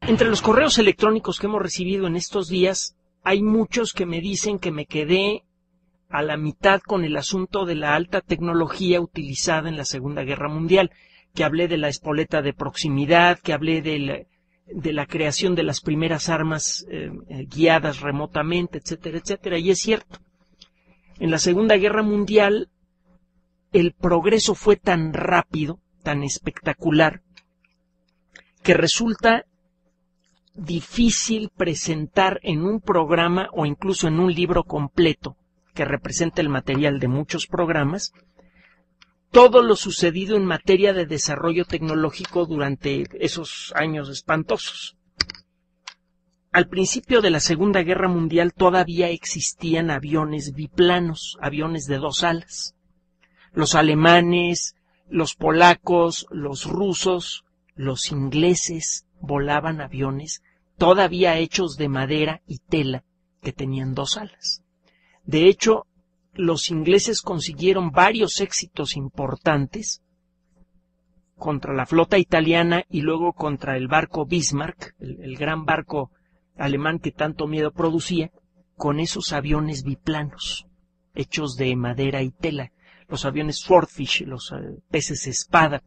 Entre los correos electrónicos que hemos recibido en estos días, hay muchos que me dicen que me quedé a la mitad con el asunto de la alta tecnología utilizada en la Segunda Guerra Mundial, que hablé de la espoleta de proximidad, que hablé de la creación de las primeras armas guiadas remotamente, etcétera, etcétera. Y es cierto, en la Segunda Guerra Mundial el progreso fue tan rápido, tan espectacular, que resulta difícil presentar en un programa o incluso en un libro completo que representa el material de muchos programas todo lo sucedido en materia de desarrollo tecnológico durante esos años espantosos. Al principio de la Segunda Guerra Mundial todavía existían aviones biplanos, aviones de 2 alas. Los alemanes, los polacos, los rusos, los ingleses volaban aviones todavía hechos de madera y tela que tenían 2 alas. De hecho, los ingleses consiguieron varios éxitos importantes contra la flota italiana y luego contra el barco Bismarck, el gran barco alemán que tanto miedo producía, con esos aviones biplanos hechos de madera y tela, los aviones Swordfish, los peces espada,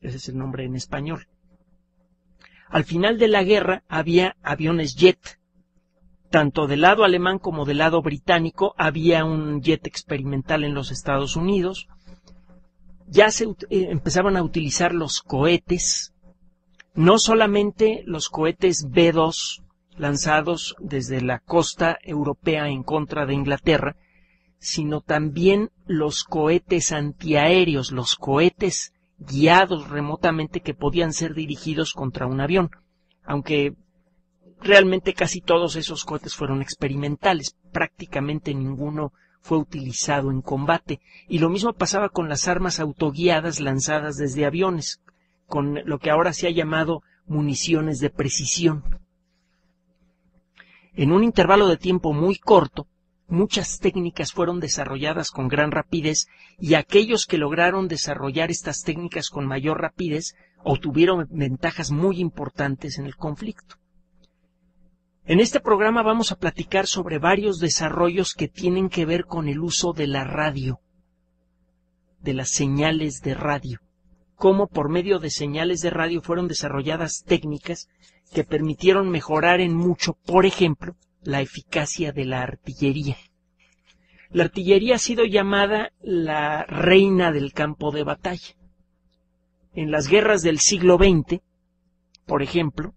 ese es el nombre en español. Al final de la guerra había aviones jet. Tanto del lado alemán como del lado británico había un jet experimental en los Estados Unidos. Ya se empezaban a utilizar los cohetes, no solamente los cohetes B-2 lanzados desde la costa europea en contra de Inglaterra, sino también los cohetes antiaéreos, los cohetes guiados remotamente que podían ser dirigidos contra un avión, aunque realmente casi todos esos cohetes fueron experimentales, prácticamente ninguno fue utilizado en combate, y lo mismo pasaba con las armas autoguiadas lanzadas desde aviones, con lo que ahora se ha llamado municiones de precisión. En un intervalo de tiempo muy corto, muchas técnicas fueron desarrolladas con gran rapidez, y aquellos que lograron desarrollar estas técnicas con mayor rapidez obtuvieron ventajas muy importantes en el conflicto. En este programa vamos a platicar sobre varios desarrollos que tienen que ver con el uso de la radio, de las señales de radio, cómo por medio de señales de radio fueron desarrolladas técnicas que permitieron mejorar en mucho, por ejemplo, la eficacia de la artillería. La artillería ha sido llamada la reina del campo de batalla. En las guerras del siglo XX, por ejemplo,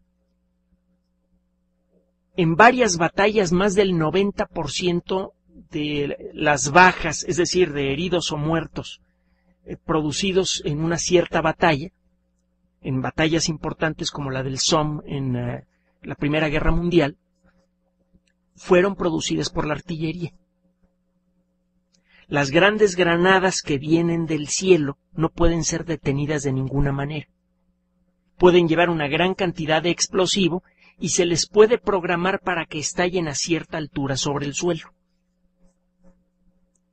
en varias batallas más del 90% de las bajas, es decir, de heridos o muertos, producidos en una cierta batalla, en batallas importantes como la del Somme en la Primera Guerra Mundial, fueron producidas por la artillería. Las grandes granadas que vienen del cielo no pueden ser detenidas de ninguna manera. Pueden llevar una gran cantidad de explosivo y se les puede programar para que estallen a cierta altura sobre el suelo.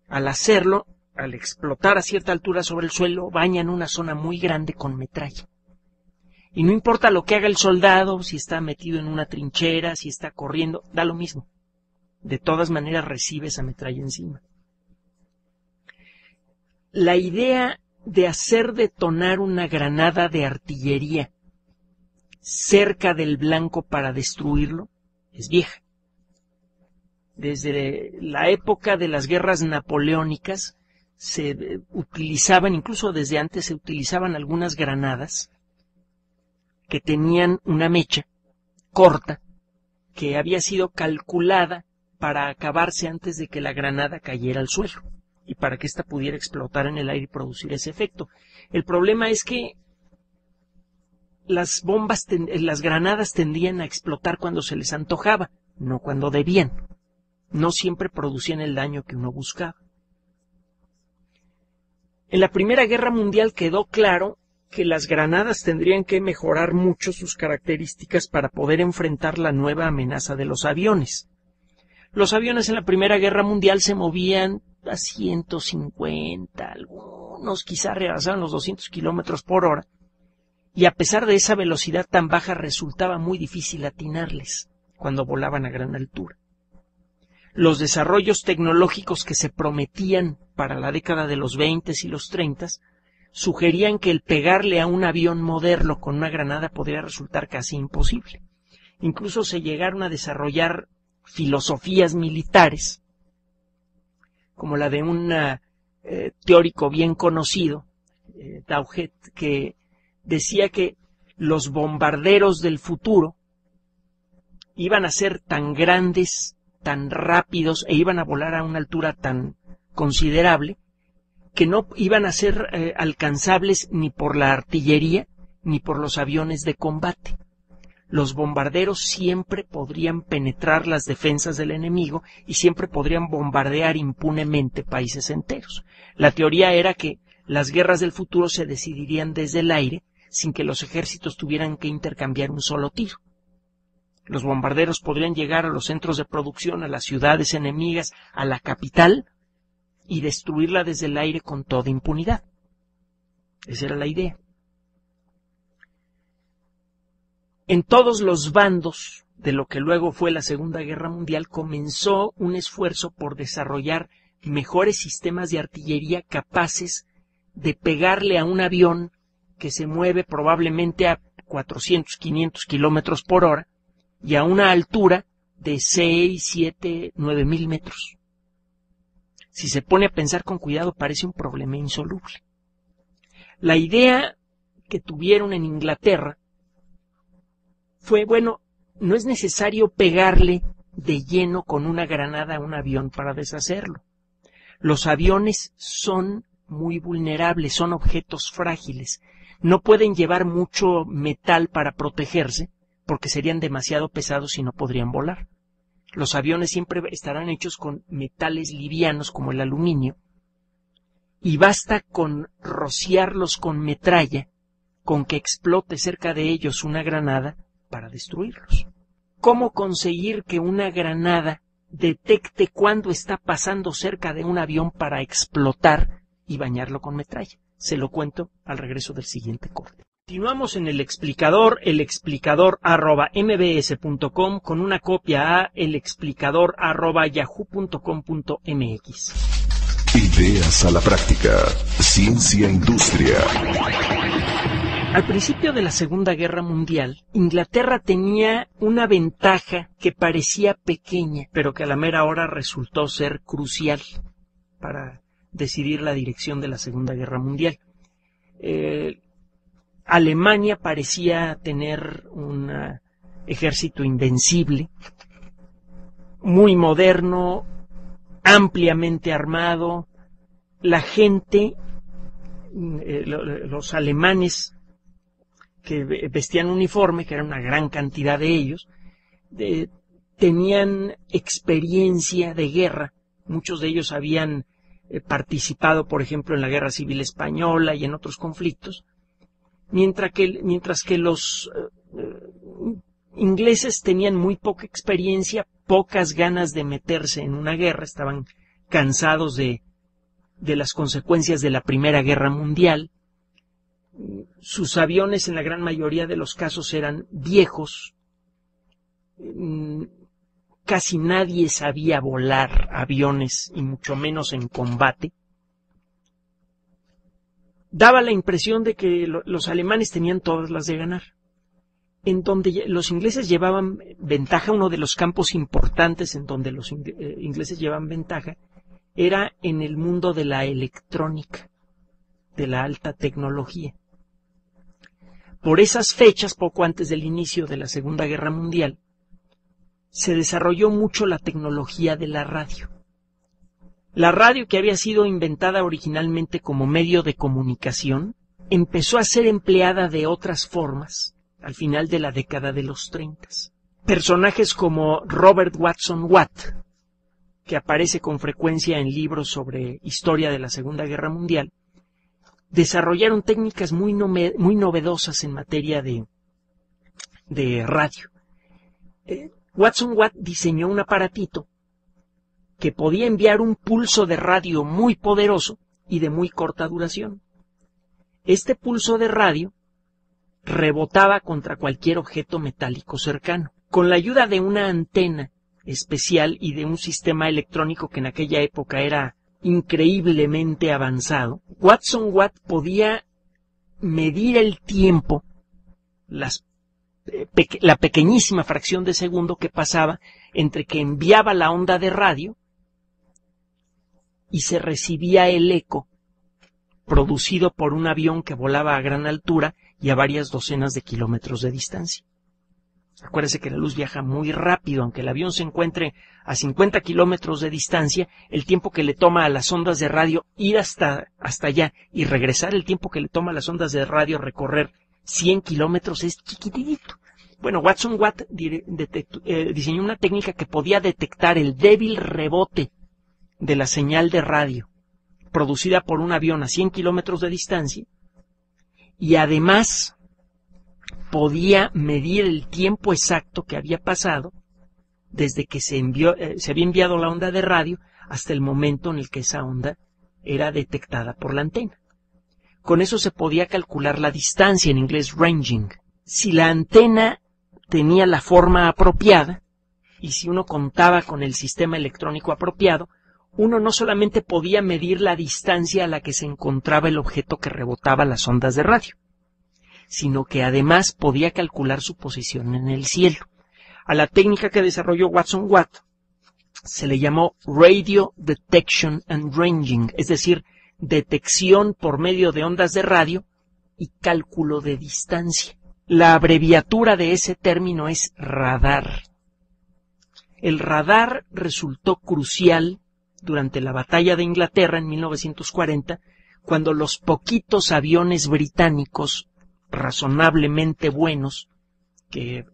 Al hacerlo, al explotar a cierta altura sobre el suelo, bañan una zona muy grande con metralla. Y no importa lo que haga el soldado, si está metido en una trinchera, si está corriendo, da lo mismo. De todas maneras recibe esa metralla encima. La idea de hacer detonar una granada de artillería cerca del blanco para destruirlo es vieja. Desde la época de las guerras napoleónicas se utilizaban, incluso desde antes se utilizaban algunas granadas que tenían una mecha corta que había sido calculada para acabarse antes de que la granada cayera al suelo y para que ésta pudiera explotar en el aire y producir ese efecto. El problema es que las granadas tendían a explotar cuando se les antojaba, no cuando debían. No siempre producían el daño que uno buscaba. En la Primera Guerra Mundial quedó claro que las granadas tendrían que mejorar mucho sus características para poder enfrentar la nueva amenaza de los aviones. Los aviones en la Primera Guerra Mundial se movían a 150, algunos quizá rebasaban los 200 kilómetros por hora, y a pesar de esa velocidad tan baja resultaba muy difícil atinarles cuando volaban a gran altura. Los desarrollos tecnológicos que se prometían para la década de los 20 y los 30 sugerían que el pegarle a un avión moderno con una granada podría resultar casi imposible. Incluso se llegaron a desarrollar filosofías militares, como la de un teórico bien conocido, Dauhet, que decía que los bombarderos del futuro iban a ser tan grandes, tan rápidos e iban a volar a una altura tan considerable que no iban a ser alcanzables ni por la artillería ni por los aviones de combate. Los bombarderos siempre podrían penetrar las defensas del enemigo y siempre podrían bombardear impunemente países enteros. La teoría era que las guerras del futuro se decidirían desde el aire sin que los ejércitos tuvieran que intercambiar un solo tiro. Los bombarderos podrían llegar a los centros de producción, a las ciudades enemigas, a la capital, y destruirla desde el aire con toda impunidad. Esa era la idea. En todos los bandos de lo que luego fue la Segunda Guerra Mundial comenzó un esfuerzo por desarrollar mejores sistemas de artillería capaces de pegarle a un avión que se mueve probablemente a 400, 500 kilómetros por hora y a una altura de 6, 7, 9 mil metros. Si se pone a pensar con cuidado, parece un problema insoluble. La idea que tuvieron en Inglaterra fue, bueno, no es necesario pegarle de lleno con una granada a un avión para deshacerlo. Los aviones son muy vulnerables, son objetos frágiles. No pueden llevar mucho metal para protegerse, porque serían demasiado pesados y no podrían volar. Los aviones siempre estarán hechos con metales livianos como el aluminio, y basta con rociarlos con metralla, con que explote cerca de ellos una granada para destruirlos. ¿Cómo conseguir que una granada detecte cuándo está pasando cerca de un avión para explotar y bañarlo con metralla? Se lo cuento al regreso del siguiente corte. Continuamos en el explicador @mbs.com con una copia a elexplicador@yahoo.com.mx. Ideas a la práctica. Ciencia Industria. Al principio de la Segunda Guerra Mundial, Inglaterra tenía una ventaja que parecía pequeña, pero que a la mera hora resultó ser crucial para decidir la dirección de la Segunda Guerra Mundial. Alemania parecía tener un ejército invencible, muy moderno, ampliamente armado. La gente, los alemanes que vestían uniforme, que era una gran cantidad de ellos, tenían experiencia de guerra. Muchos de ellos habían participado, por ejemplo, en la Guerra Civil Española y en otros conflictos, mientras que los ingleses tenían muy poca experiencia, pocas ganas de meterse en una guerra, estaban cansados de las consecuencias de la Primera Guerra Mundial. Sus aviones en la gran mayoría de los casos eran viejos, casi nadie sabía volar aviones y mucho menos en combate. Daba la impresión de que los alemanes tenían todas las de ganar. En donde los ingleses llevaban ventaja, uno de los campos importantes en donde los ingleses llevaban ventaja era en el mundo de la electrónica, de la alta tecnología. Por esas fechas, poco antes del inicio de la Segunda Guerra Mundial, se desarrolló mucho la tecnología de la radio. La radio, que había sido inventada originalmente como medio de comunicación, empezó a ser empleada de otras formas al final de la década de los 30. Personajes como Robert Watson Watt, que aparece con frecuencia en libros sobre historia de la Segunda Guerra Mundial, desarrollaron técnicas muy novedosas en materia de radio. Watson Watt diseñó un aparatito que podía enviar un pulso de radio muy poderoso y de muy corta duración. Este pulso de radio rebotaba contra cualquier objeto metálico cercano. Con la ayuda de una antena especial y de un sistema electrónico que en aquella época era increíblemente avanzado, Watson Watt podía medir el tiempo, la pequeñísima fracción de segundo que pasaba entre que enviaba la onda de radio y se recibía el eco producido por un avión que volaba a gran altura y a varias docenas de kilómetros de distancia. Acuérdese que la luz viaja muy rápido, aunque el avión se encuentre a 50 kilómetros de distancia, el tiempo que le toma a las ondas de radio ir hasta allá y regresar, el tiempo que le toma a las ondas de radio recorrer 100 kilómetros es chiquitito. Bueno, Watson Watt diseñó una técnica que podía detectar el débil rebote de la señal de radio producida por un avión a 100 kilómetros de distancia y además podía medir el tiempo exacto que había pasado desde que se había enviado la onda de radio hasta el momento en el que esa onda era detectada por la antena. Con eso se podía calcular la distancia, en inglés ranging. Si la antena tenía la forma apropiada y si uno contaba con el sistema electrónico apropiado, uno no solamente podía medir la distancia a la que se encontraba el objeto que rebotaba las ondas de radio, sino que además podía calcular su posición en el cielo. A la técnica que desarrolló Watson Watt se le llamó Radio Detection and Ranging, es decir, detección por medio de ondas de radio y cálculo de distancia. La abreviatura de ese término es radar. El radar resultó crucial durante la batalla de Inglaterra en 1940, cuando los poquitos aviones británicos razonablemente buenos que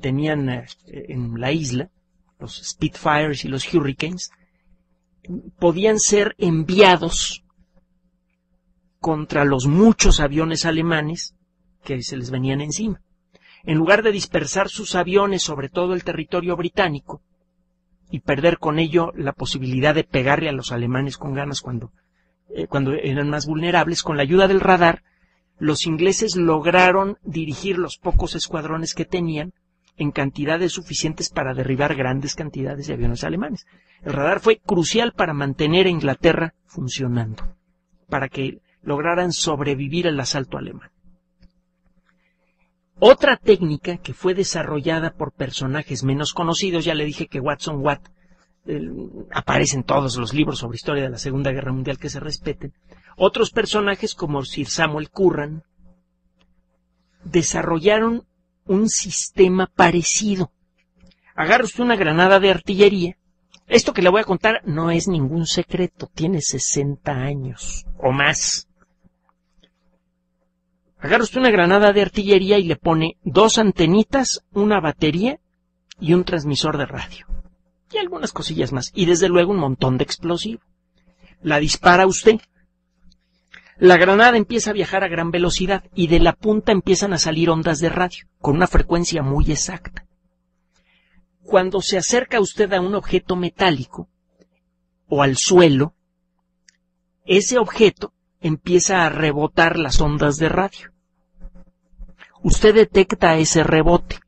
tenían en la isla, los Spitfires y los Hurricanes, podían ser enviados contra los muchos aviones alemanes que se les venían encima. En lugar de dispersar sus aviones sobre todo el territorio británico y perder con ello la posibilidad de pegarle a los alemanes con ganas cuando eran más vulnerables, con la ayuda del radar, los ingleses lograron dirigir los pocos escuadrones que tenían en cantidades suficientes para derribar grandes cantidades de aviones alemanes. El radar fue crucial para mantener a Inglaterra funcionando, para que lograran sobrevivir al asalto alemán. Otra técnica que fue desarrollada por personajes menos conocidos, ya le dije que Watson Watt aparece en todos los libros sobre historia de la Segunda Guerra Mundial que se respeten. Otros personajes como Sir Samuel Curran desarrollaron un sistema parecido. Agarra usted una granada de artillería. Esto que le voy a contar no es ningún secreto, tiene 60 años o más. Agarra usted una granada de artillería y le pone 2 antenitas, una batería y un transmisor de radio. Y algunas cosillas más. Y desde luego un montón de explosivo. La dispara usted. La granada empieza a viajar a gran velocidad y de la punta empiezan a salir ondas de radio con una frecuencia muy exacta. Cuando se acerca usted a un objeto metálico o al suelo, ese objeto empieza a rebotar las ondas de radio. Usted detecta ese rebote,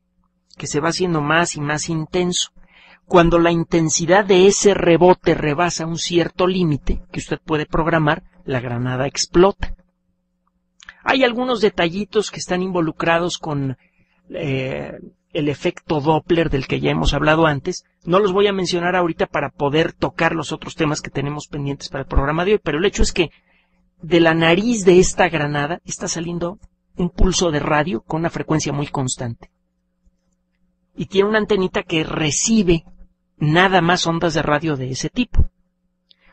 que se va haciendo más y más intenso. Cuando la intensidad de ese rebote rebasa un cierto límite que usted puede programar, la granada explota. Hay algunos detallitos que están involucrados con el efecto Doppler del que ya hemos hablado antes. No los voy a mencionar ahorita para poder tocar los otros temas que tenemos pendientes para el programa de hoy, pero el hecho es que de la nariz de esta granada está saliendo un pulso de radio con una frecuencia muy constante. Y tiene una antenita que recibe nada más ondas de radio de ese tipo.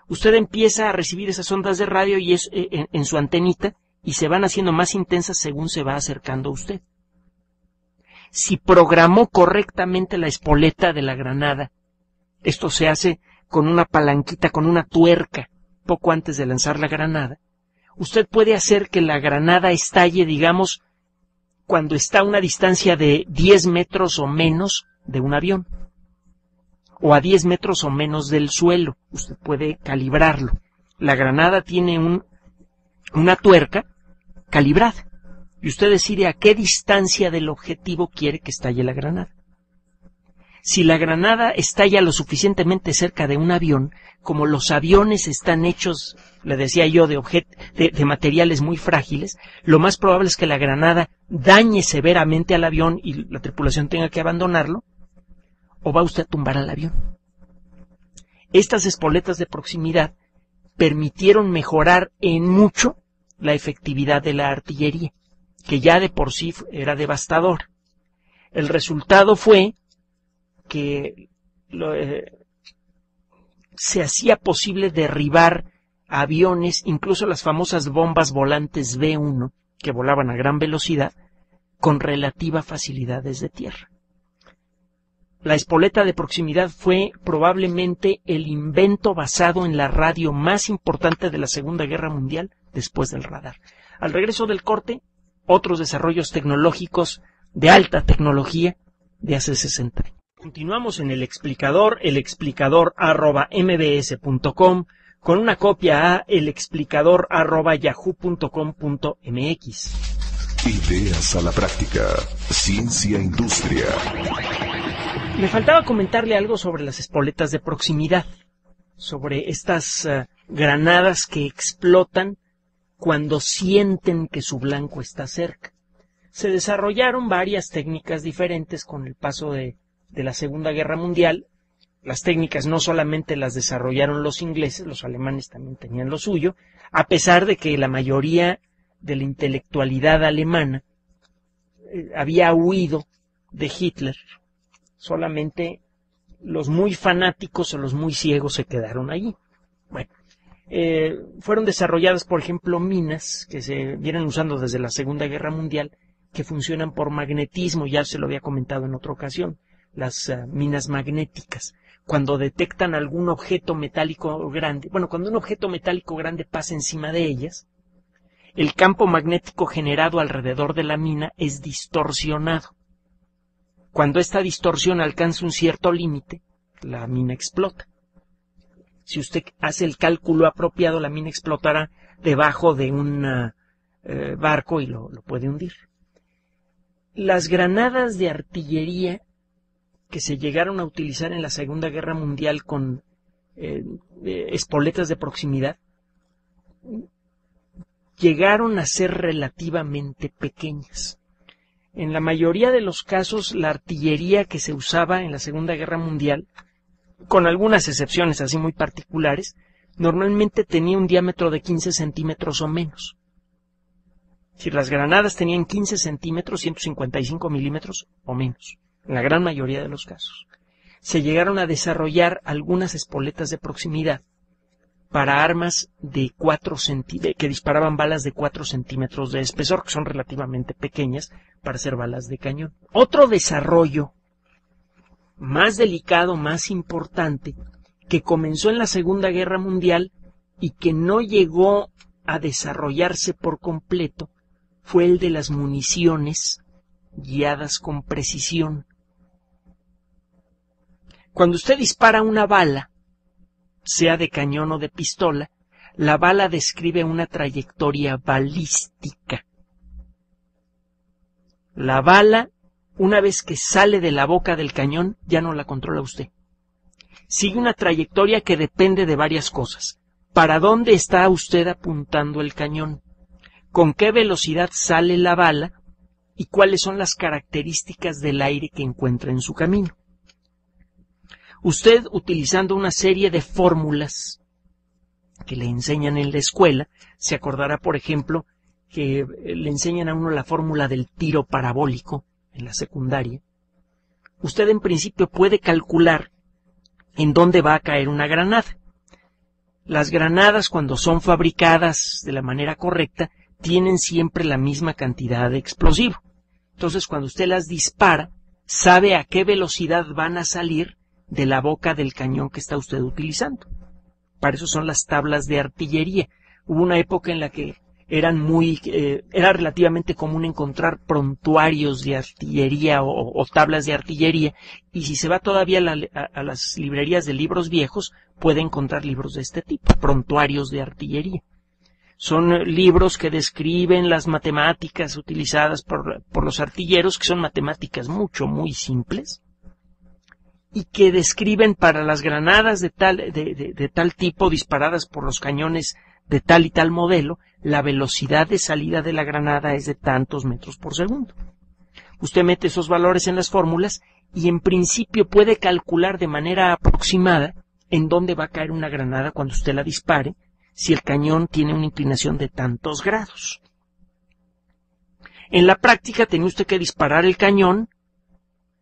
Usted empieza a recibir esas ondas de radio y es en su antenita y se van haciendo más intensas según se va acercando a usted. Si programó correctamente la espoleta de la granada, esto se hace con una palanquita, con una tuerca, poco antes de lanzar la granada, usted puede hacer que la granada estalle, digamos, cuando está a una distancia de 10 metros o menos de un avión, o a 10 metros o menos del suelo. Usted puede calibrarlo. La granada tiene una tuerca calibrada. y usted decide a qué distancia del objetivo quiere que estalle la granada. Si la granada estalla lo suficientemente cerca de un avión, como los aviones están hechos, le decía yo, de materiales muy frágiles, lo más probable es que la granada dañe severamente al avión y la tripulación tenga que abandonarlo, o va usted a tumbar al avión. Estas espoletas de proximidad permitieron mejorar en mucho la efectividad de la artillería, que ya de por sí era devastador. El resultado fue que se hacía posible derribar aviones, incluso las famosas bombas volantes B-1, que volaban a gran velocidad, con relativa facilidad desde tierra. La espoleta de proximidad fue probablemente el invento basado en la radio más importante de la Segunda Guerra Mundial después del radar. Al regreso del corte, otros desarrollos tecnológicos de alta tecnología de hace 60 años. Continuamos en el explicador @mbs.com, con una copia a elexplicador@yahoo.com.mx. Ideas a la práctica. Ciencia Industria. Me faltaba comentarle algo sobre las espoletas de proximidad, sobre estas granadas que explotan cuando sienten que su blanco está cerca. Se desarrollaron varias técnicas diferentes con el paso de la Segunda Guerra Mundial. Las técnicas no solamente las desarrollaron los ingleses, los alemanes también tenían lo suyo, a pesar de que la mayoría de la intelectualidad alemana había huido de Hitler. Solamente los muy fanáticos o los muy ciegos se quedaron allí. Bueno, fueron desarrolladas, por ejemplo, minas que se vienen usando desde la Segunda Guerra Mundial, que funcionan por magnetismo, ya se lo había comentado en otra ocasión, las minas magnéticas. Cuando detectan algún objeto metálico grande, cuando un objeto metálico grande pasa encima de ellas, el campo magnético generado alrededor de la mina es distorsionado. Cuando esta distorsión alcanza un cierto límite, la mina explota. Si usted hace el cálculo apropiado, la mina explotará debajo de un barco y lo puede hundir. Las granadas de artillería que se llegaron a utilizar en la Segunda Guerra Mundial con espoletas de proximidad llegaron a ser relativamente pequeñas. En la mayoría de los casos, la artillería que se usaba en la Segunda Guerra Mundial, con algunas excepciones así muy particulares, normalmente tenía un diámetro de 15 centímetros o menos. Si las granadas tenían 15 centímetros, 155 milímetros o menos, en la gran mayoría de los casos. Se llegaron a desarrollar algunas espoletas de proximidad para armas de 4 centímetros, que disparaban balas de 4 centímetros de espesor, que son relativamente pequeñas para ser balas de cañón. Otro desarrollo más delicado, más importante, que comenzó en la Segunda Guerra Mundial y que no llegó a desarrollarse por completo, fue el de las municiones guiadas con precisión. Cuando usted dispara una bala, sea de cañón o de pistola, la bala describe una trayectoria balística. La bala, una vez que sale de la boca del cañón, ya no la controla usted. Sigue una trayectoria que depende de varias cosas. ¿Para dónde está usted apuntando el cañón? ¿Con qué velocidad sale la bala? ¿Y cuáles son las características del aire que encuentra en su camino? Usted, utilizando una serie de fórmulas que le enseñan en la escuela, se acordará, por ejemplo, que le enseñan a uno la fórmula del tiro parabólico en la secundaria. Usted en principio puede calcular en dónde va a caer una granada. Las granadas, cuando son fabricadas de la manera correcta, tienen siempre la misma cantidad de explosivo. Entonces, cuando usted las dispara, sabe a qué velocidad van a salir de la boca del cañón que está usted utilizando. Para eso son las tablas de artillería. Hubo una época en la que era relativamente común encontrar prontuarios de artillería o tablas de artillería, y si se va todavía a las librerías de libros viejos, puede encontrar libros de este tipo, prontuarios de artillería. Son libros que describen las matemáticas utilizadas por los artilleros, que son matemáticas muy simples, y que describen para las granadas de tal tipo disparadas por los cañones de tal y tal modelo, la velocidad de salida de la granada es de tantos metros por segundo. Usted mete esos valores en las fórmulas y en principio puede calcular de manera aproximada en dónde va a caer una granada cuando usted la dispare, si el cañón tiene una inclinación de tantos grados. En la práctica tenía usted que disparar el cañón,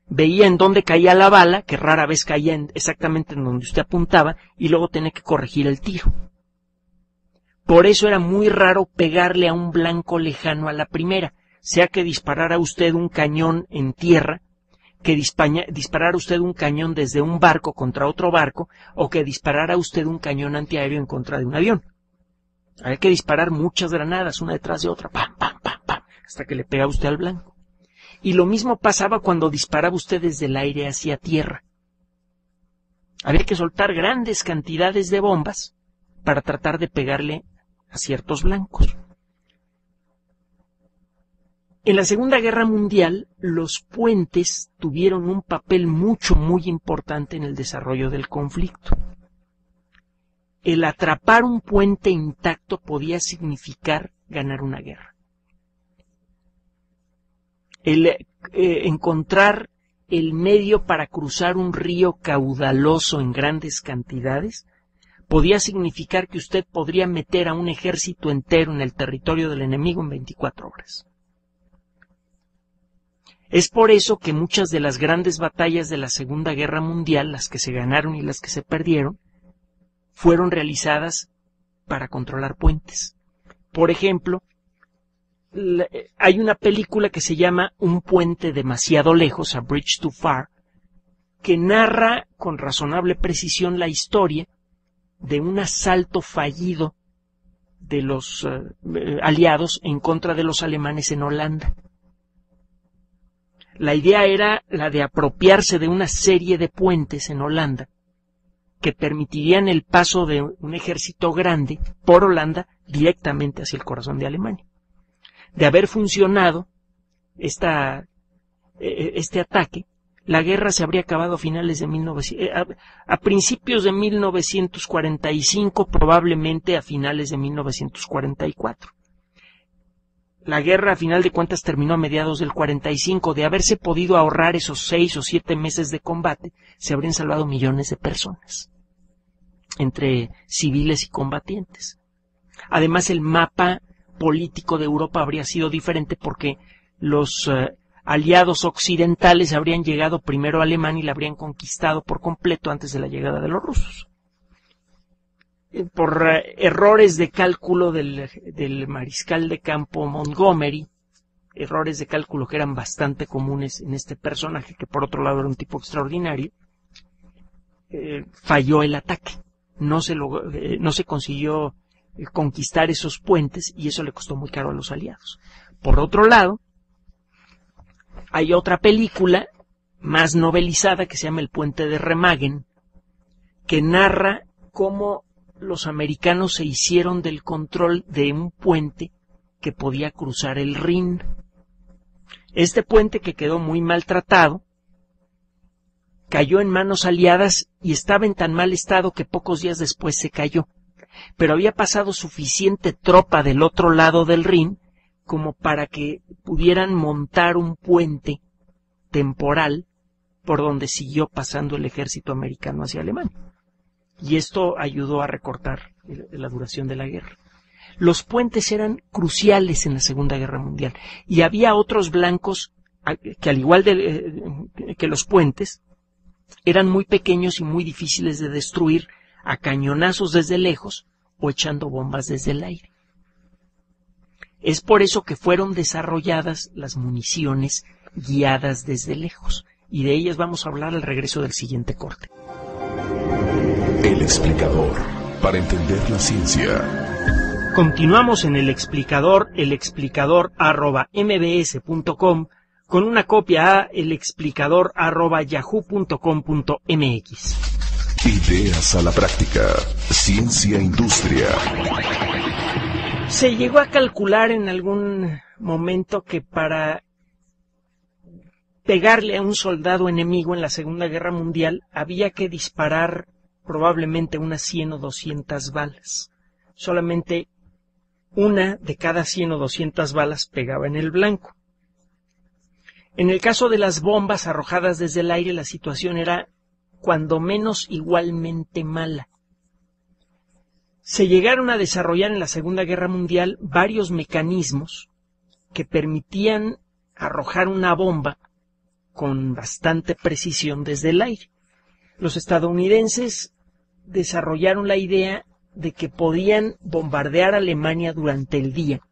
veía en dónde caía la bala, que rara vez caía exactamente en donde usted apuntaba, y luego tenía que corregir el tiro. Por eso era muy raro pegarle a un blanco lejano a la primera, sea que disparara usted un cañón en tierra, que disparara usted un cañón desde un barco contra otro barco, o que disparara usted un cañón antiaéreo en contra de un avión. Había que disparar muchas granadas, una detrás de otra, pam, pam, pam, pam, hasta que le pega usted al blanco. Y lo mismo pasaba cuando disparaba usted desde el aire hacia tierra. Había que soltar grandes cantidades de bombas para tratar de pegarle a ciertos blancos. En la Segunda Guerra Mundial, los puentes tuvieron un papel muy importante en el desarrollo del conflicto. El atrapar un puente intacto podía significar ganar una guerra. El encontrar el medio para cruzar un río caudaloso en grandes cantidades podía significar que usted podría meter a un ejército entero en el territorio del enemigo en 24 horas. Es por eso que muchas de las grandes batallas de la Segunda Guerra Mundial, las que se ganaron y las que se perdieron, fueron realizadas para controlar puentes. Por ejemplo, hay una película que se llama Un puente demasiado lejos, A Bridge Too Far, que narra con razonable precisión la historia de un asalto fallido de los aliados en contra de los alemanes en Holanda. La idea era la de apropiarse de una serie de puentes en Holanda que permitirían el paso de un ejército grande por Holanda directamente hacia el corazón de Alemania. De haber funcionado este ataque, la guerra se habría acabado a principios de 1945, probablemente a finales de 1944. La guerra, a final de cuentas, terminó a mediados del 45. De haberse podido ahorrar esos 6 o 7 meses de combate, se habrían salvado millones de personas, entre civiles y combatientes. Además, el mapa político de Europa habría sido diferente porque los aliados occidentales habrían llegado primero a Alemania y la habrían conquistado por completo antes de la llegada de los rusos. Por errores de cálculo del mariscal de campo Montgomery, errores de cálculo que eran bastante comunes en este personaje, que por otro lado era un tipo extraordinario, falló el ataque. No se consiguió conquistar esos puentes y eso le costó muy caro a los aliados. Por otro lado, hay otra película más novelizada que se llama El puente de Remagen, que narra cómo los americanos se hicieron del control de un puente que podía cruzar el Rin. Este puente, que quedó muy maltratado, cayó en manos aliadas y estaba en tan mal estado que pocos días después se cayó. Pero había pasado suficiente tropa del otro lado del Rin como para que pudieran montar un puente temporal por donde siguió pasando el ejército americano hacia Alemania. Y esto ayudó a recortar la duración de la guerra. Los puentes eran cruciales en la Segunda Guerra Mundial y había otros blancos que, al igual que los puentes, eran muy pequeños y muy difíciles de destruir a cañonazos desde lejos o echando bombas desde el aire. Es por eso que fueron desarrolladas las municiones guiadas desde lejos, y de ellas vamos a hablar al regreso del siguiente corte. El explicador, para entender la ciencia. Continuamos en el explicador @mbs.com, con una copia a elexplicador@yahoo.com.mx. Ideas a la práctica. Ciencia Industria. Se llegó a calcular en algún momento que para pegarle a un soldado enemigo en la Segunda Guerra Mundial había que disparar probablemente unas 100 o 200 balas. Solamente una de cada 100 o 200 balas pegaba en el blanco. En el caso de las bombas arrojadas desde el aire, la situación era cuando menos igualmente mala. Se llegaron a desarrollar en la Segunda Guerra Mundial varios mecanismos que permitían arrojar una bomba con bastante precisión desde el aire. Los estadounidenses desarrollaron la idea de que podían bombardear a Alemania durante el día,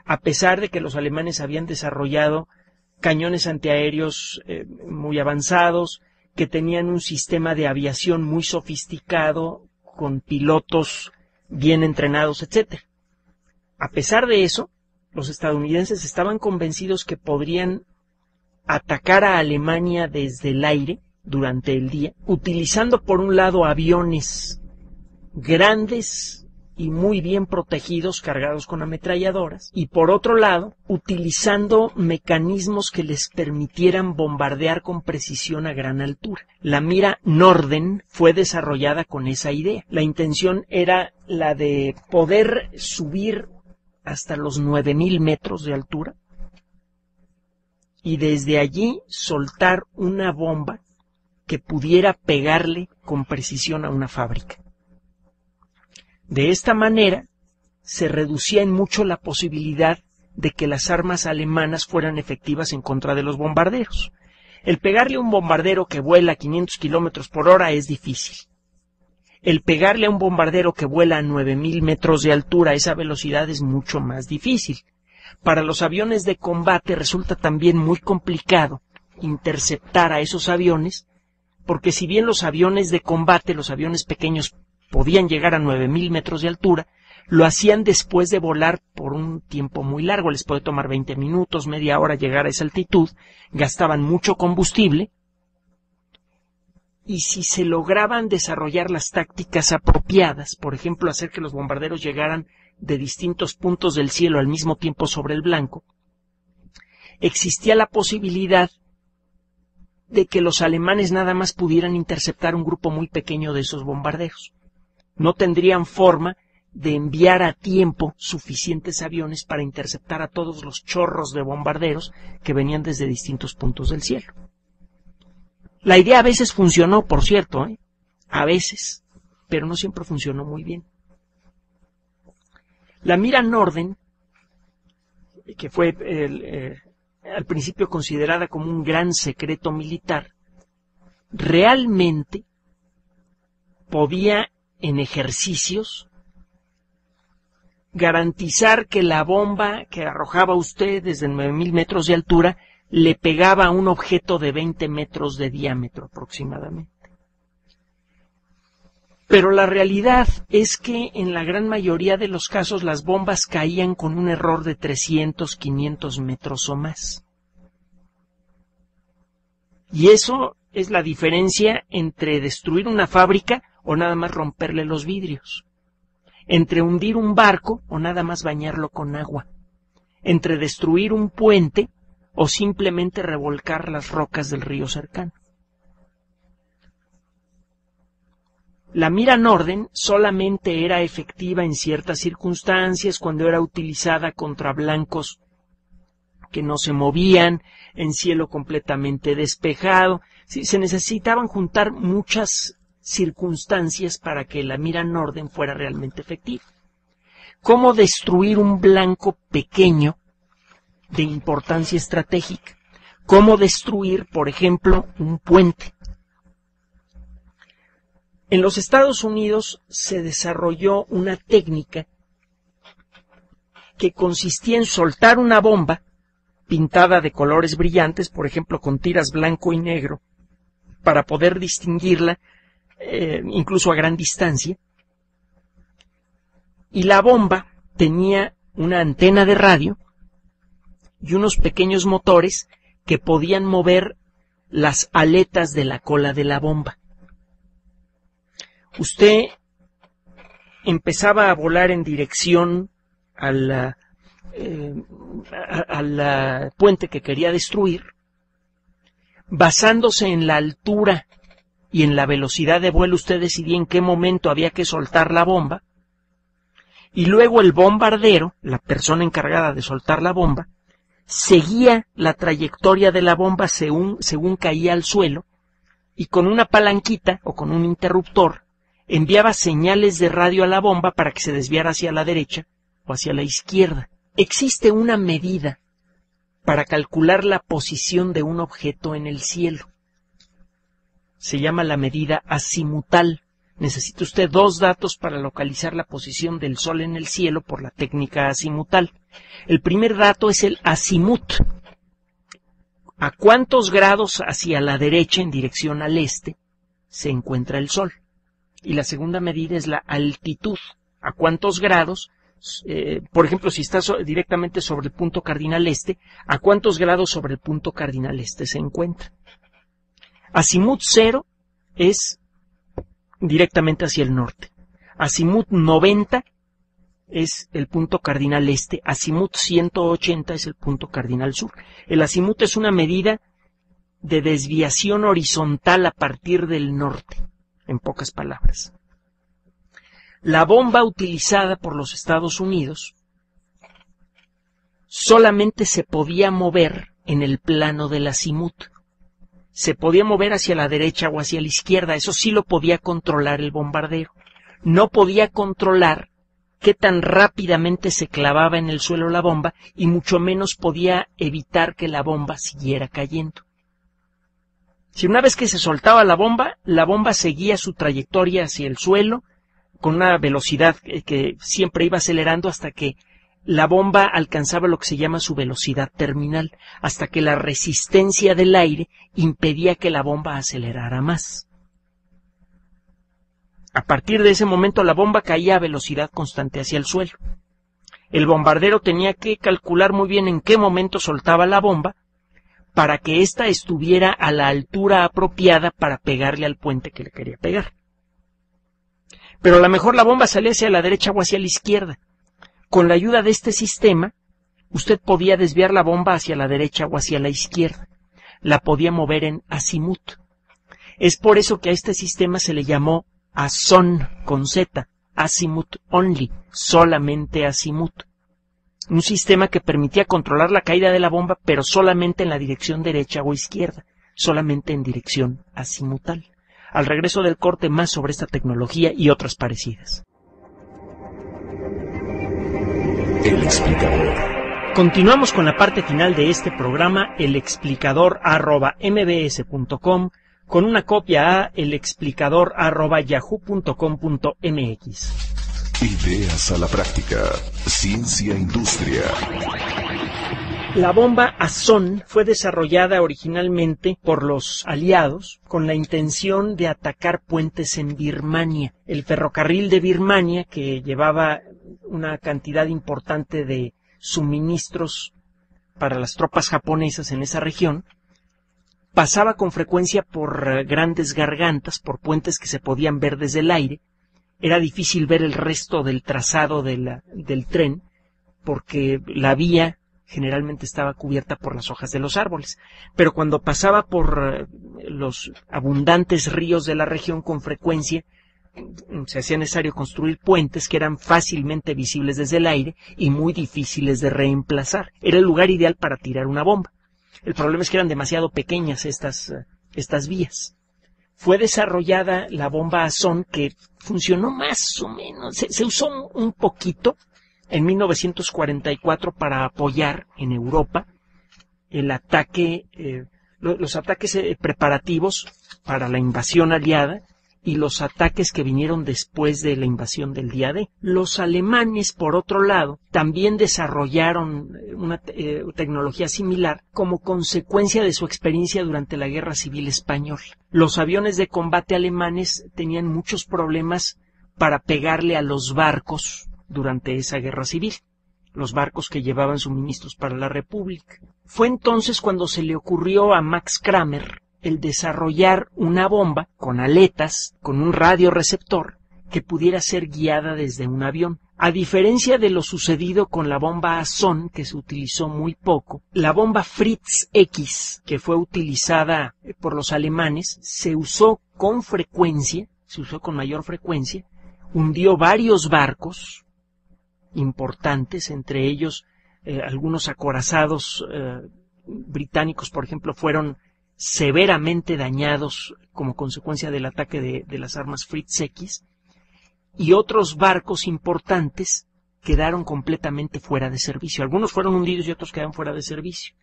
a pesar de que los alemanes habían desarrollado cañones antiaéreos muy avanzados, que tenían un sistema de aviación muy sofisticado, con pilotos bien entrenados, etc. A pesar de eso, los estadounidenses estaban convencidos que podrían atacar a Alemania desde el aire durante el día, utilizando por un lado aviones grandes y muy bien protegidos, cargados con ametralladoras, y por otro lado, utilizando mecanismos que les permitieran bombardear con precisión a gran altura. La mira Norden fue desarrollada con esa idea. La intención era la de poder subir hasta los 9,000 metros de altura y desde allí soltar una bomba que pudiera pegarle con precisión a una fábrica. De esta manera, se reducía en mucho la posibilidad de que las armas alemanas fueran efectivas en contra de los bombarderos. El pegarle a un bombardero que vuela a 500 kilómetros por hora es difícil. El pegarle a un bombardero que vuela a 9,000 metros de altura a esa velocidad es mucho más difícil. Para los aviones de combate resulta también muy complicado interceptar a esos aviones, porque si bien los aviones de combate, los aviones pequeños, podían llegar a 9,000 metros de altura, lo hacían después de volar por un tiempo muy largo. Les puede tomar 20 minutos, media hora llegar a esa altitud, gastaban mucho combustible, y si se lograban desarrollar las tácticas apropiadas, por ejemplo, hacer que los bombarderos llegaran de distintos puntos del cielo al mismo tiempo sobre el blanco, existía la posibilidad de que los alemanes nada más pudieran interceptar un grupo muy pequeño de esos bombarderos. No tendrían forma de enviar a tiempo suficientes aviones para interceptar a todos los chorros de bombarderos que venían desde distintos puntos del cielo. La idea a veces funcionó, por cierto, a veces, pero no siempre funcionó muy bien. La mira Norden, que fue al principio considerada como un gran secreto militar, realmente podía en ejercicios garantizar que la bomba que arrojaba usted desde 9,000 metros de altura le pegaba a un objeto de 20 metros de diámetro aproximadamente. Pero la realidad es que en la gran mayoría de los casos las bombas caían con un error de 300, 500 metros o más. Y eso es la diferencia entre destruir una fábrica o nada más romperle los vidrios, entre hundir un barco o nada más bañarlo con agua, entre destruir un puente o simplemente revolcar las rocas del río cercano. La mira Norden solamente era efectiva en ciertas circunstancias, cuando era utilizada contra blancos que no se movían, en cielo completamente despejado. Se necesitaban juntar muchas circunstancias para que la mira Norden fuera realmente efectiva. ¿Cómo destruir un blanco pequeño de importancia estratégica? ¿Cómo destruir, por ejemplo, un puente? En los Estados Unidos se desarrolló una técnica que consistía en soltar una bomba pintada de colores brillantes, por ejemplo, con tiras blanco y negro, para poder distinguirla incluso a gran distancia. Y la bomba tenía una antena de radio y unos pequeños motores que podían mover las aletas de la cola de la bomba. Usted empezaba a volar en dirección al puente que quería destruir, basándose en la altura y en la velocidad de vuelo, usted decidía en qué momento había que soltar la bomba, y luego el bombardero, la persona encargada de soltar la bomba, seguía la trayectoria de la bomba según caía al suelo, y con una palanquita o con un interruptor enviaba señales de radio a la bomba para que se desviara hacia la derecha o hacia la izquierda. Existe una medida para calcular la posición de un objeto en el cielo. Se llama la medida azimutal. Necesita usted 2 datos para localizar la posición del Sol en el cielo por la técnica azimutal. El primer dato es el azimut. ¿A cuántos grados hacia la derecha en dirección al este se encuentra el Sol? Y la segunda medida es la altitud. ¿A cuántos grados, por ejemplo, si está directamente sobre el punto cardinal este, a cuántos grados sobre el punto cardinal este se encuentra? Azimut 0 es directamente hacia el norte. Azimut 90 es el punto cardinal este. Azimut 180 es el punto cardinal sur. El azimut es una medida de desviación horizontal a partir del norte, en pocas palabras. La bomba utilizada por los Estados Unidos solamente se podía mover en el plano del azimut. Se podía mover hacia la derecha o hacia la izquierda, eso sí lo podía controlar el bombardero. No podía controlar qué tan rápidamente se clavaba en el suelo la bomba y mucho menos podía evitar que la bomba siguiera cayendo. Si una vez que se soltaba la bomba seguía su trayectoria hacia el suelo con una velocidad que siempre iba acelerando hasta que la bomba alcanzaba lo que se llama su velocidad terminal, hasta que la resistencia del aire impedía que la bomba acelerara más. A partir de ese momento la bomba caía a velocidad constante hacia el suelo. El bombardero tenía que calcular muy bien en qué momento soltaba la bomba para que ésta estuviera a la altura apropiada para pegarle al puente que le quería pegar. Pero a lo mejor la bomba salía hacia la derecha o hacia la izquierda. Con la ayuda de este sistema, usted podía desviar la bomba hacia la derecha o hacia la izquierda. La podía mover en azimut. Es por eso que a este sistema se le llamó AZON con Z, Azimut Only, solamente azimut. Un sistema que permitía controlar la caída de la bomba, pero solamente en la dirección derecha o izquierda, solamente en dirección azimutal. Al regreso del corte, más sobre esta tecnología y otras parecidas. El explicador. Continuamos con la parte final de este programa, elexplicador@mbs.com, con una copia a elexplicador@yahoo.com.mx. Ideas a la práctica. Ciencia e industria. La bomba Azón fue desarrollada originalmente por los aliados con la intención de atacar puentes en Birmania. El ferrocarril de Birmania, que llevaba una cantidad importante de suministros para las tropas japonesas en esa región, pasaba con frecuencia por grandes gargantas, por puentes que se podían ver desde el aire. Era difícil ver el resto del trazado del tren porque la vía generalmente estaba cubierta por las hojas de los árboles. Pero cuando pasaba por los abundantes ríos de la región, con frecuencia se hacía necesario construir puentes que eran fácilmente visibles desde el aire y muy difíciles de reemplazar. Era el lugar ideal para tirar una bomba. El problema es que eran demasiado pequeñas estas vías. Fue desarrollada la bomba Azón, que funcionó más o menos, se usó un poquito en 1944 para apoyar en Europa el ataque, los ataques preparativos para la invasión aliada y los ataques que vinieron después de la invasión del día D. Los alemanes, por otro lado, también desarrollaron una tecnología similar como consecuencia de su experiencia durante la Guerra Civil Española. Los aviones de combate alemanes tenían muchos problemas para pegarle a los barcos durante esa guerra civil, los barcos que llevaban suministros para la República. Fue entonces cuando se le ocurrió a Max Kramer el desarrollar una bomba con aletas, con un radioreceptor, que pudiera ser guiada desde un avión. A diferencia de lo sucedido con la bomba Azón, que se utilizó muy poco, la bomba Fritz X, que fue utilizada por los alemanes, se usó con mayor frecuencia, hundió varios barcos importantes, entre ellos algunos acorazados británicos, por ejemplo, fueron severamente dañados como consecuencia del ataque de las armas Fritz X, y otros barcos importantes quedaron completamente fuera de servicio. Algunos fueron hundidos y otros quedaron fuera de servicio.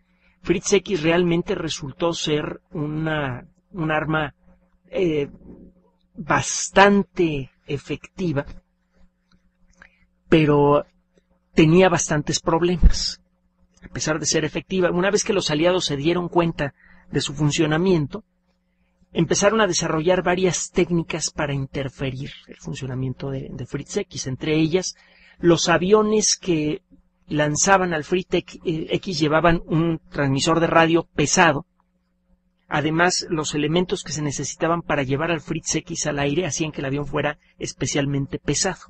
Fritz X realmente resultó ser un arma bastante efectiva, pero tenía bastantes problemas. A pesar de ser efectiva, una vez que los aliados se dieron cuenta de su funcionamiento, empezaron a desarrollar varias técnicas para interferir el funcionamiento de Fritz X. Entre ellas, los aviones que lanzaban al Fritz X llevaban un transmisor de radio pesado. Además, los elementos que se necesitaban para llevar al Fritz X al aire hacían que el avión fuera especialmente pesado.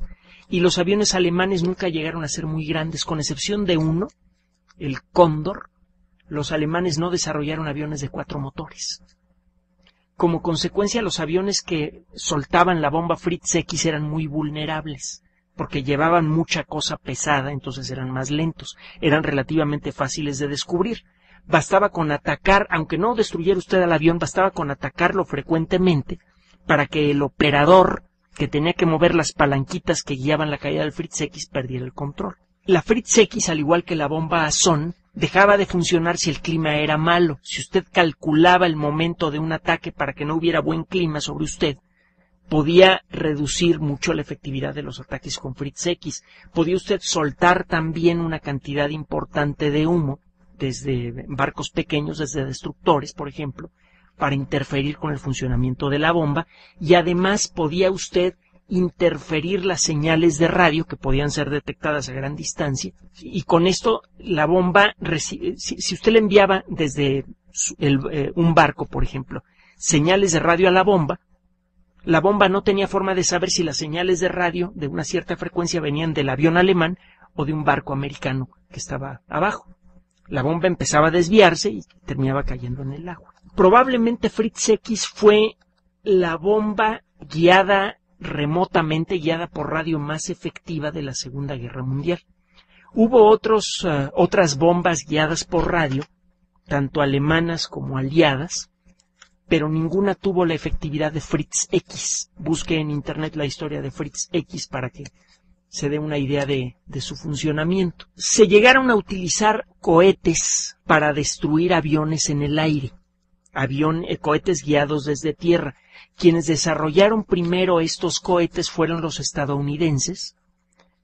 Y los aviones alemanes nunca llegaron a ser muy grandes, con excepción de uno, el Cóndor. Los alemanes no desarrollaron aviones de 4 motores. Como consecuencia, los aviones que soltaban la bomba Fritz X eran muy vulnerables, porque llevaban mucha cosa pesada, entonces eran más lentos, eran relativamente fáciles de descubrir. Bastaba con atacar, aunque no destruyera usted al avión, bastaba con atacarlo frecuentemente para que el operador, que tenía que mover las palanquitas que guiaban la caída del Fritz X, perdiera el control. La Fritz X, al igual que la bomba Azón, dejaba de funcionar si el clima era malo. Si usted calculaba el momento de un ataque para que no hubiera buen clima sobre usted, podía reducir mucho la efectividad de los ataques con Fritz X. Podía usted soltar también una cantidad importante de humo desde barcos pequeños, desde destructores, por ejemplo, para interferir con el funcionamiento de la bomba, y además podía usted interferir las señales de radio que podían ser detectadas a gran distancia, y con esto la bomba, si usted le enviaba desde un barco, por ejemplo, señales de radio a la bomba no tenía forma de saber si las señales de radio de una cierta frecuencia venían del avión alemán o de un barco americano que estaba abajo. La bomba empezaba a desviarse y terminaba cayendo en el agua. Probablemente Fritz X fue la bomba remotamente guiada por radio más efectiva de la Segunda Guerra Mundial. Hubo otras bombas guiadas por radio, tanto alemanas como aliadas, pero ninguna tuvo la efectividad de Fritz X. Busque en internet la historia de Fritz X para que se dé una idea de su funcionamiento. Se llegaron a utilizar cohetes para destruir aviones en el aire, cohetes guiados desde tierra. Quienes desarrollaron primero estos cohetes fueron los estadounidenses,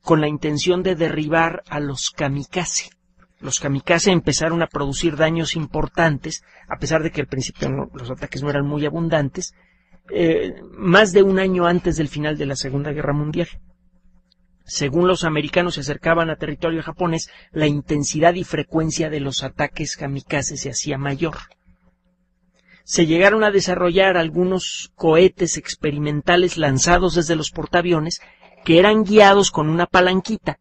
con la intención de derribar a los kamikaze. Los kamikaze empezaron a producir daños importantes, a pesar de que al principio los ataques no eran muy abundantes, más de un año antes del final de la Segunda Guerra Mundial. Según los americanos se acercaban a territorio japonés, la intensidad y frecuencia de los ataques kamikaze se hacía mayor. Se llegaron a desarrollar algunos cohetes experimentales lanzados desde los portaaviones que eran guiados con una palanquita.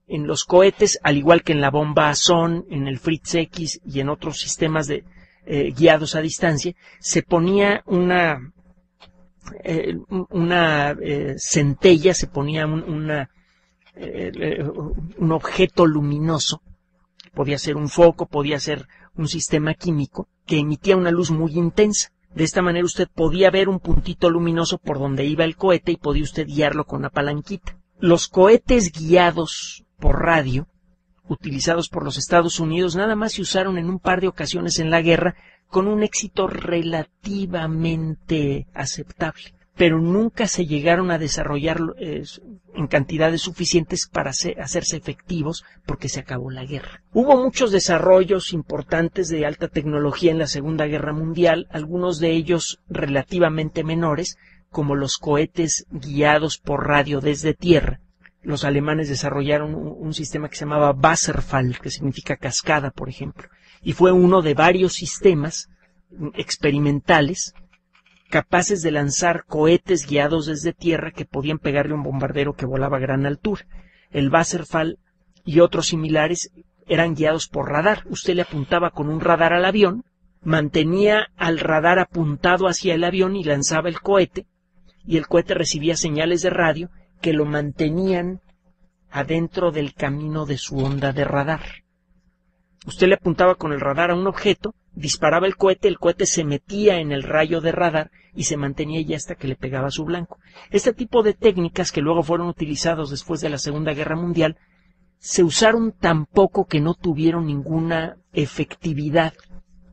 En los cohetes, al igual que en la bomba Azón, en el Fritz X y en otros sistemas guiados a distancia, se ponía una centella, se ponía un objeto luminoso, podía ser un foco, podía ser un sistema químico, que emitía una luz muy intensa. De esta manera usted podía ver un puntito luminoso por donde iba el cohete y podía usted guiarlo con una palanquita. Los cohetes guiados por radio, utilizados por los Estados Unidos, nada más se usaron en un par de ocasiones en la guerra, con un éxito relativamente aceptable, pero nunca se llegaron a desarrollar en cantidades suficientes para hacerse efectivos porque se acabó la guerra. Hubo muchos desarrollos importantes de alta tecnología en la Segunda Guerra Mundial, algunos de ellos relativamente menores, como los cohetes guiados por radio desde tierra. Los alemanes desarrollaron un sistema que se llamaba Wasserfall, que significa cascada, por ejemplo, y fue uno de varios sistemas experimentales capaces de lanzar cohetes guiados desde tierra que podían pegarle a un bombardero que volaba a gran altura. El Wasserfall y otros similares eran guiados por radar. Usted le apuntaba con un radar al avión, mantenía al radar apuntado hacia el avión y lanzaba el cohete, y el cohete recibía señales de radio que lo mantenían adentro del camino de su onda de radar. Usted le apuntaba con el radar a un objeto, disparaba el cohete se metía en el rayo de radar y se mantenía allí hasta que le pegaba su blanco. Este tipo de técnicas, que luego fueron utilizados después de la Segunda Guerra Mundial, se usaron tan poco que no tuvieron ninguna efectividad,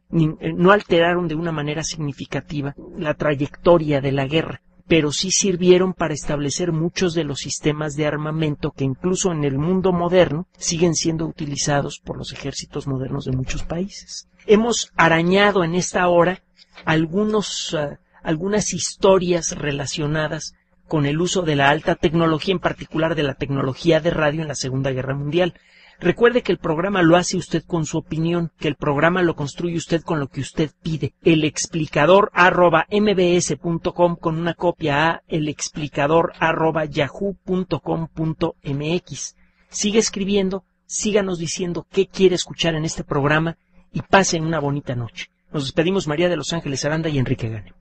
no alteraron de una manera significativa la trayectoria de la guerra, pero sí sirvieron para establecer muchos de los sistemas de armamento que incluso en el mundo moderno siguen siendo utilizados por los ejércitos modernos de muchos países. Hemos arañado en esta hora algunas historias relacionadas con el uso de la alta tecnología, en particular de la tecnología de radio en la Segunda Guerra Mundial. Recuerde que el programa lo hace usted con su opinión, que el programa lo construye usted con lo que usted pide. elexplicador@mbs.com, con una copia a elexplicador@yahoo.com.mx. Sigue escribiendo, síganos diciendo qué quiere escuchar en este programa y pasen una bonita noche. Nos despedimos María de Los Ángeles Aranda y Enrique Gane.